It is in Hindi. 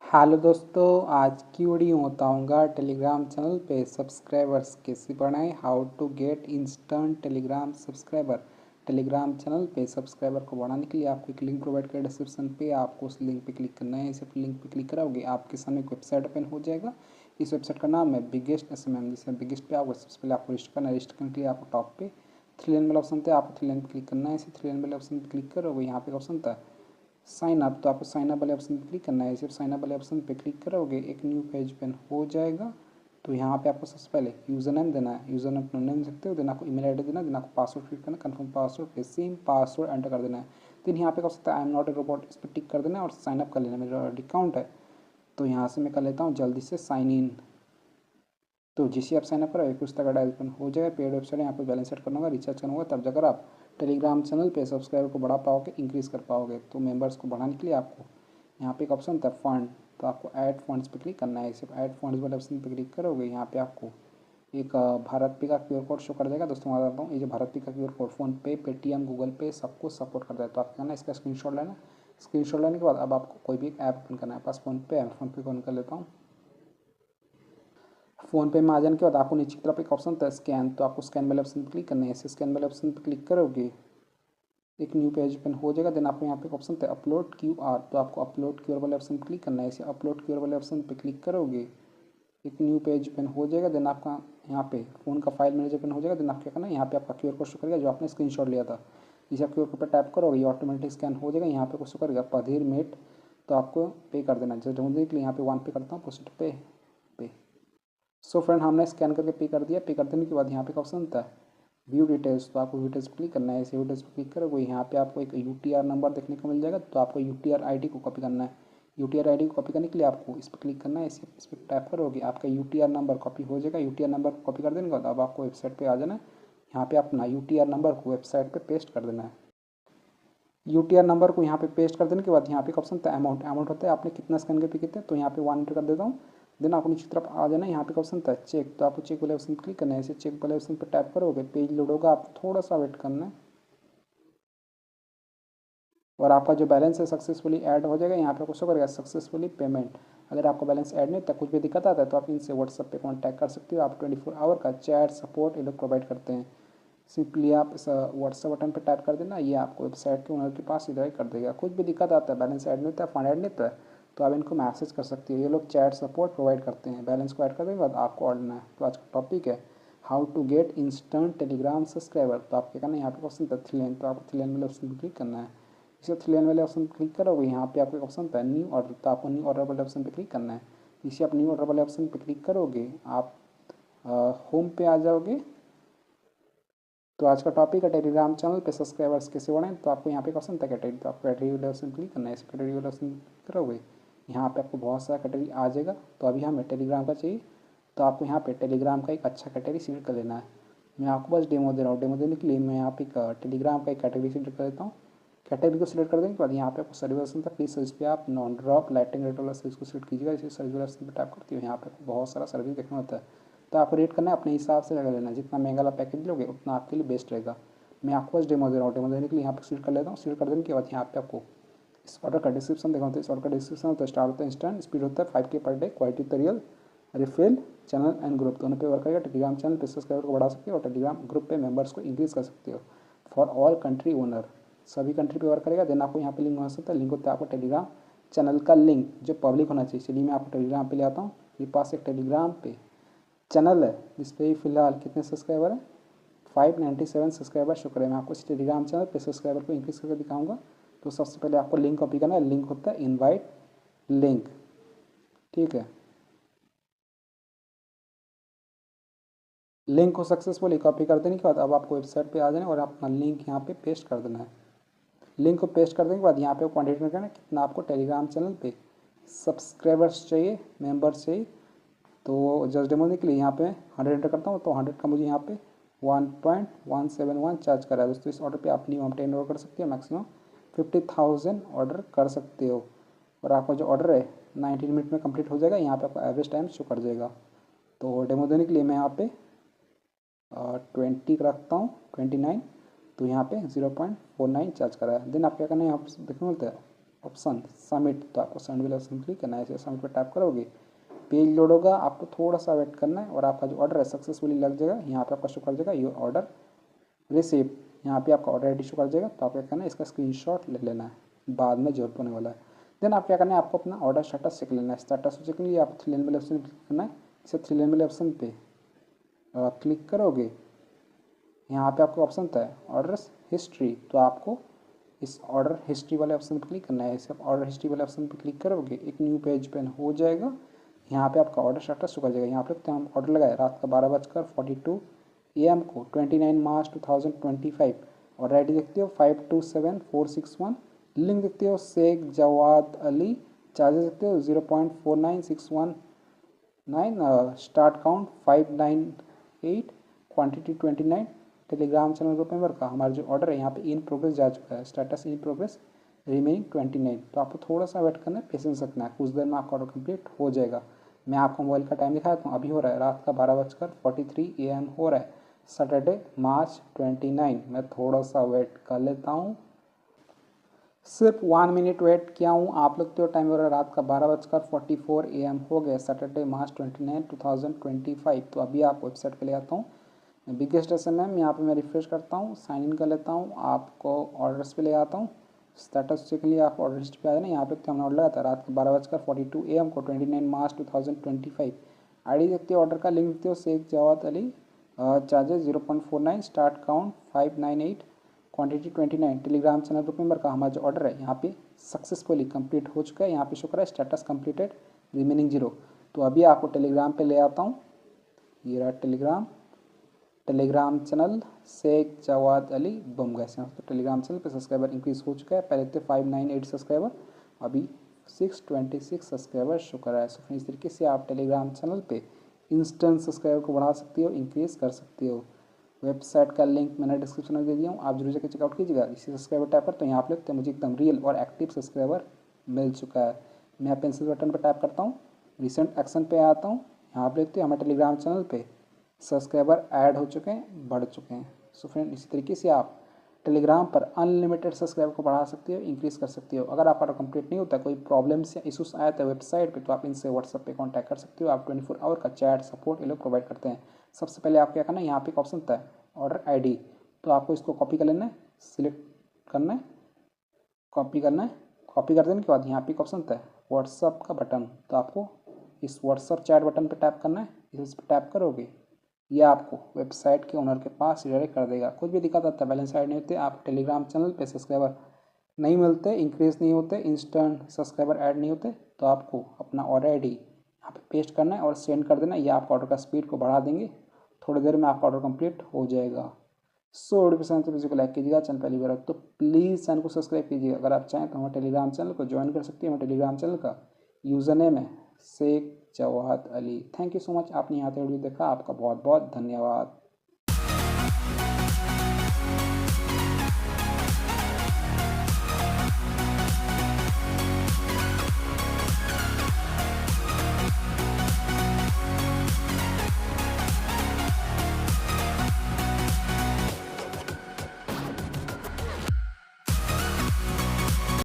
हेलो दोस्तों, आज की वीडियो बताऊंगा टेलीग्राम चैनल पे सब्सक्राइबर्स कैसे बढ़ाएं। How to get instant Telegram subscriber. Telegram channel पे सब्सक्राइबर को बढ़ाने के लिए आपको एक लिंक प्रोवाइड किया डिस्क्रिप्शन पे। आपको उस लिंक पे क्लिक करना है। सिर्फ लिंक पे क्लिक कराओगे आपके सामने एक वेबसाइट ओपन हो जाएगा। इस वेबसाइट का नाम है बिगेस्ट SMM। जिसमें बिगेस्ट पे आपको सबसे पहले आपको रजिस्टर करना है। रजिस्टर करने के लिए आपको टॉप पे 3 लाइन वाला ऑप्शन था, आपको 3 लाइन पे क्लिक करना है। इसे 3 लाइन वाले ऑप्शन पे क्लिक करोगे, यहाँ पे ऑप्शन था साइन अप, तो आपको साइन अप वाले ऑप्शन पे क्लिक करना है। सिर्फ साइन अप वाले ऑप्शन पे क्लिक करोगे एक न्यू पेज ओपन हो जाएगा। तो यहाँ पे आपको सबसे पहले यूज़र नेम देना है। यूज़र नेम अपना नेम सकते हो, देन आपको ईमेल आईडी देना, देन आपको पासवर्ड क्लिक करना, कंफर्म पासवर्ड पे सेम पासवर्ड एंटर कर देना है। देन यहाँ पे कर सकता है I am not a robot, इस पर टिक कर देना है और साइन अप कर लेना। मेरा अकाउंट है तो यहाँ से मैं कर लेता हूँ जल्दी से साइन इन। तो जिससे आप साइन अप करोगे कुछ तक ओपन हो जाएगा। पेड वेबसाइट यहाँ पे बैलेंस सेट करना होगा, रिचार्ज करना होगा, तब जाकर आप टेलीग्राम चैनल पे सब्सक्राइबर को बढ़ा पाओगे, इंक्रीज कर पाओगे। तो मेंबर्स को बढ़ाने के लिए आपको यहाँ पे एक ऑप्शन था फंड, तो आपको ऐड फंड्स पे क्लिक करना है। सिर्फ ऐड फंड्स वाले ऑप्शन पे क्लिक करोगे, यहाँ पे आपको एक भारत पे का QR कोड शो कर देगा। दोस्तों मैं बताता हूँ, ये जो भारत पे का QR कोड फोन पे, पेटीएम, गूगल पे सबको सपोर्ट करता है। तो आपको करना है इसका स्क्रीनशॉट लेना। स्क्रीनशॉट लेने के बाद अब आपको कोई भी एक ऐप ओपन करना है। पास फोन पे है, फोन पे ओपन कर लेता हूँ। फ़ोन पे में आ जाने के बाद आपको नीचे की तरफ एक ऑप्शन था स्कैन, तो आपको स्कैन वाले ऑप्शन पर क्लिक करना है। ऐसे स्कैन वाले ऑप्शन पर क्लिक करोगे एक न्यू पेज ओपन हो जाएगा। देन आपको यहाँ पे एक ऑप्शन था अपलोड QR, तो आपको अपलोड QR वाले ऑप्शन पर क्लिक करना है। ऐसे अपलोड QR वाले ऑप्शन पर क्लिक करोगे एक न्यू पेज ओपन हो जाएगा। देन आपका यहाँ पे फ़ोन का फाइल मैनेजर ओपन हो जाएगा। देन आप क्या करना है, यहाँ पे आपका QR कोड शो करेगा जो आपने स्क्रीनशॉट लिया था। जिसे आप QR कोड पर टैप करोगे ये ऑटोमेटिक स्कैन हो जाएगा। यहाँ पे कुछ शो करेगा पधीर मेट, तो आपको पे कर देना। जस्ट ढूंढने के लिए यहाँ पे 1 पे करता हूँ, प्रोसीड पे। सो फ्रेंड हमने स्कैन करके पे कर दिया। पे कर देने के बाद यहाँ पे का ऑप्शन था व्यू डिटेल्स, तो आपको व्यू डिटेल्स पर क्लिक करना है। ऐसे व्यू डिटेल्स पर क्लिक करोगे यहाँ पे आपको एक UTR नंबर देखने को मिल जाएगा। तो आपको UTR ID को कॉपी करना है। UTR ID को कॉपी करने के लिए आपको इस पर क्लिक करना है। इस पर टैप करोगे आपका UTR नंबर कॉपी हो जाएगा। UTR नंबर को कॉपी कर देने के बाद अब आपको वेबसाइट पर आ जाना है। यहाँ पे अपना UTR नंबर को वेबसाइट पर पेस्ट कर देना है। UTR नंबर को यहाँ पे पेस्ट कर देने के बाद यहाँ पे ऑप्शन था अमाउंट। अमाउंट होता है आपने कितना स्कैन करके कितने, तो यहाँ पे 1 एंटर कर देता हूँ। देन आपको नीचे तरफ आ जाना है। यहाँ पे ऑप्शन था चेक, तो आपको चेक वाले ऑप्शन पर क्लिक करना है। ऐसे चेक वाले ऑप्शन पर टैप करोगे पेज लोड होगा, आपको थोड़ा सा वेट करना है और आपका जो बैलेंस है सक्सेसफुली ऐड हो जाएगा। यहाँ पे आपको शो करेगा सक्सेसफुली पेमेंट। अगर आपका बैलेंस ऐड नहीं होता, कुछ भी दिक्कत आता है, तो आप इनसे व्हाट्सएप पे कॉन्टैक्ट कर सकते हो। आप 24 आवर का चैट सपोर्ट ये लोग प्रोवाइड करते हैं। सिंपली आप इस व्हाट्सएप बटन पर टाइप कर देना, ये आपको वेबसाइट के ओनर के पास रिडायरेक्ट कर देगा। कुछ भी दिक्कत आता है, बैलेंस ऐड नहीं होता है, फंड ऐड नहीं होता है, तो आप इनको मैसेज कर सकते हो। ये लोग चैट सपोर्ट प्रोवाइड करते हैं। बैलेंस को ऐड करने के बाद आपको ऑर्डर है। तो आज का टॉपिक है how to get instant Telegram subscriber. तो आप क्या करना है, यहाँ पे ऑप्शन था 3 लाइन, तो आपको 3 लाइन वाले ऑप्शन पर क्लिक करना है। इसे 3 लाइन वाले ऑप्शन पर क्लिक करोगे यहाँ पे आपको एक ऑप्शन था न्यू ऑर्डर, तो आपको न्यू ऑर्डर वाले ऑप्शन पर क्लिक करना है। इसे आप न्यू ऑर्डर वाले ऑप्शन पर क्लिक करोगे आप होम पे आ जाओगे। तो आज का टॉपिक है टेलीग्राम चैनल पे सब्सक्राइबर्स कैसे बढ़ाएं। तो आपको यहाँ पे ऑप्शन था कैटेगरी, तो आपको कैटेगरी वाले ऑप्शन क्लिक करना है। इस कैटेगरी वाले ऑप्शन करोगे यहाँ पे आपको बहुत सारा कैटेगरी आ जाएगा। तो अभी हमें टेलीग्राम का चाहिए, तो आपको यहाँ पे टेलीग्राम का एक अच्छा कैटेगरी सिलेक्ट कर लेना है। मैं आपको बस डेमो दे रहा हूँ। डेमो देने के लिए मैं यहाँ पे टेलीग्राम का एक कैटेगरी सिलेक्ट कर देता हूँ। कैटेगरी को सिलेक्ट कर देने के बाद यहाँ पे आपको सर्विस ऑप्शन था प्लीज सर्विस पे आप नॉन ड्रॉप लाइटिंग रेट वाला सर्विस को सिलेक्ट कीजिएगा। इसे सर्विस वाला ऑप्शन पर टैप करती हो, यहाँ पे आपको बहुत सारा सर्विस देखना होता है। तो आपको रेट करना है अपने हिसाब से लगा लेना। जितना महंगा वाला पैकेज लोगे उतना आपके लिए बेस्ट रहेगा। मैं आपको बस डेमो दे रहा हूँ। डेमो देने के लिए यहाँ पे सिलेक्ट कर लेता हूँ। सिलेक्ट कर देने के बाद यहाँ पे आपको इस ऑर्डर का डिस्क्रिप्शन देखा होता है। इस ऑर्डर का डिस्क्रिप्शन होता है स्टार्ट होता है इंस्टेंट, स्पीड होता है 5K पर डे, क्वालिटी होता है real, refill, channel and group दोनों पे वर्क करेगा। टेलीग्राम चैनल पे सब्सक्राइबर को बढ़ा सकते हो और टेलीग्राम ग्रुप पे मेंबर्स को इंक्रीज कर सकते हो। फॉर ऑल कंट्री ओनर, सभी कंट्री पे वर्क करेगा। देन आपको यहाँ पे लिंक हो सकता है। लिंक होता है आपको टेलीग्राम चैनल का लिंक जो पब्लिक होना चाहिए। चलिए मैं आपको टेलीग्राम पे ले आता हूँ। मेरे पास एक टेलीग्राम पे चैनल है जिस पर फिलहाल कितने सब्सक्राइबर हैं 597 सब्सक्राइबर। शुक्र है। मैं आपको इस टेलीग्राम चैनल पे सब्सक्राइबर को इंक्रीज करके दिखाऊंगा। तो सबसे पहले आपको लिंक कॉपी करना है। लिंक होता है इनवाइट लिंक, ठीक है। लिंक को सक्सेसफुली कॉपी कर देने के बाद अब आपको वेबसाइट पे आ जाना है और अपना लिंक यहाँ पे पेस्ट कर देना है। लिंक को पेस्ट कर देने के बाद यहाँ पे क्वान्टिटी करना है कितना आपको टेलीग्राम चैनल पे सब्सक्राइबर्स चाहिए, मेंबर्स चाहिए। तो जस्ट डेमो के लिए यहाँ पे 100 एंटर करता हूँ, तो 100 का मुझे यहाँ पे 1.171 चार्ज करा है। दोस्तों इस ऑर्डर पे आप मिनिमम 10 ऑर्डर कर सकते हो, मैक्सिमम 50,000 ऑर्डर कर सकते हो। और आपका जो ऑर्डर है 19 मिनट में कंप्लीट हो जाएगा। यहाँ पे आपका एवरेज टाइम शो कर जाएगा। तो डेमो देने के लिए मैं यहाँ पे 20 रखता हूँ, 29, तो यहाँ पे 0.49 चार्ज करा है। देन आप क्या करना है, यहाँ पे देखने मिलता है ऑप्शन सबमिट, तो आपको सबमिट वाले ऑप्शन क्लिक करना है। ऐसे सबमिट पर टैप करोगे, पेज लोड होगा, आपको थोड़ा सा वेट करना है और आपका जो ऑर्डर है सक्सेसफुली लग जाएगा। यहाँ पे आपका शो कर जाएगा योर ऑर्डर रिसीव, यहाँ पे आपका ऑर्डर आईडी शो कर जाएगा। तो आप क्या करना है, इसका स्क्रीनशॉट ले लेना है, बाद में जरूरत होने वाला है। देन आप क्या करना है, आपको अपना ऑर्डर स्टेटस चेक लेना है। स्टेटस चेक के लिए आप 3 लाइन वाले ऑप्शन क्लिक करना है। इसे 3 लाइन वाले ऑप्शन पे क्लिक करोगे, यहाँ पे आपको ऑप्शन था ऑर्डर हिस्ट्री, तो आपको इस ऑर्डर हिस्ट्री वाले ऑप्शन पर क्लिक करना है। इसे आप ऑर्डर हिस्ट्री वाले ऑप्शन पर क्लिक करोगे, एक न्यू पेज पे हो जाएगा। यहाँ पे आपका ऑर्डर स्टेटस शो कर जाएगा। यहाँ पे हम ऑर्डर लगाए रात का 12:42 AM को 29 मार्च 2025। और आईडी देखते हो 527461, लिंक देखते हो शेख जवाद अली, चार्जेस देखते हो 0.49619, start count 598, quantity 29। Telegram channel group member का हमारा जो ऑर्डर है यहाँ पे इन प्रोग्रेस जा चुका है, स्टेटस इन प्रोग्रेस रिमेनिंग 29। तो आपको थोड़ा सा वेट करना है, पेशेंस रखना है, कुछ देर में आपका ऑर्डर कंप्लीट हो जाएगा। मैं आपको मोबाइल का टाइम दिखाता हूँ, अभी हो रहा है रात का 12:43 AM हो रहा है, सैटरडे मार्च 29। मैं थोड़ा सा वेट कर लेता हूँ, सिर्फ 1 मिनट वेट किया हूँ। आप लोग तो टाइम हो रहा है रात का 12:44 AM हो गया, सैटरडे मार्च 29 2025। तो अभी आप वेबसाइट पे ले आता हूँ, बिगेस्ट SMM यहाँ पे मैं रिफ्रेश करता हूँ, साइन इन कर लेता हूँ, आपको ऑर्डर्स पे ले आता हूँ। स्टेटस चेक के लिए आप ऑर्डर हिस्ट्री पे आ जाना। यहाँ पे हमने ऑर्डर लगाया था रात का 12:42 AM को 29 मार्च 2025। आईडी देखते हो ऑर्डर का, लिंक देखते हो Sheikh Jawad Ali, charges 0.49, start count 598, quantity 29। Telegram channel group member का हमारा जो ऑर्डर है यहाँ पे सक्सेसफुली कंप्लीट हो चुका है। यहाँ पे शो कर रहा है स्टेटस कंप्लीटेड रिमेनिंग 0। तो अभी आपको टेलीग्राम पे ले आता हूँ, ये रहा टेलीग्राम चैनल शेख जवाद अली बम गैस। तो टेलीग्राम चैनल पे सब्सक्राइबर इंक्रीज हो चुका है, पहले थे 598 सब्सक्राइबर, अभी 626 सब्सक्राइबर शो कर रहा है। सो इस तरीके से आप टेलीग्राम चैनल पे इंस्टेंट सब्सक्राइबर को बढ़ा सकते हो, इंक्रीज कर सकते हो। वेबसाइट का लिंक मैंने डिस्क्रिप्शन में दे दिया हूँ, आप जरूर जाकर चेकआउट कीजिएगा। इसी सब्सक्राइबर टैप पर तो यहाँ पे लगते हैं मुझे एकदम रियल और एक्टिव सब्सक्राइबर मिल चुका है। मैं पेंसिल बटन पर टैप करता हूँ, रिसेंट एक्शन पे आता हूँ, यहाँ पे देखते हैं हमारे टेलीग्राम चैनल पे सब्सक्राइबर ऐड हो चुके हैं, बढ़ चुके हैं। सो फ्रेंड इसी तरीके से आप टेलीग्राम पर अनलिमिटेड सब्सक्राइबर को बढ़ा सकते हो, इंक्रीज कर सकते हो। अगर आपका कंप्लीट नहीं होता, कोई प्रॉब्लम्स या इशूज आया था वेबसाइट पे, तो आप इनसे व्हाट्सएप पे कांटेक्ट कर सकते हो। आप 24 आवर का चैट सपोर्ट ये लोग प्रोवाइड करते हैं। सबसे पहले आप क्या करना है, यहाँ पे एक ऑप्शन था ऑर्डर आईडी, तो आपको इसको कॉपी कर लेना है, सिलेक्ट करना है, कॉपी करना है। कॉपी कर देने के बाद यहाँ पे एक ऑप्शन था व्हाट्सअप का बटन, तो आपको इस व्हाट्सअप चैट बटन पर टैप करना है। इस पर टैप करोगे, ये आपको वेबसाइट के ओनर के पास रिडायरेक्ट कर देगा। कुछ भी दिक्कत आता है, बैलेंस ऐड नहीं होते, आप टेलीग्राम चैनल पे सब्सक्राइबर नहीं मिलते, इंक्रीज नहीं होते, इंस्टेंट सब्सक्राइबर ऐड नहीं होते, तो आपको अपना ऑर्डर आईडी यहाँ पे पेस्ट करना है और सेंड कर देना। ये आपका ऑर्डर का स्पीड को बढ़ा देंगे, थोड़ी देर में आपका ऑर्डर कंप्लीट हो जाएगा। सो वीडियो पसंद तो वीडियो को लाइक कीजिएगा, चैनल पहली बार तो प्लीज़ चैनल को सब्सक्राइब कीजिएगा। अगर आप चाहें तो हमारे टेलीग्राम चैनल को ज्वाइन कर सकते हैं। हमारे टेलीग्राम चैनल का यूज़र नेम है Sheikh Jawad Ali. Thank you so much, आपने यहाँ तक वीडियो देखा, आपका बहुत बहुत धन्यवाद।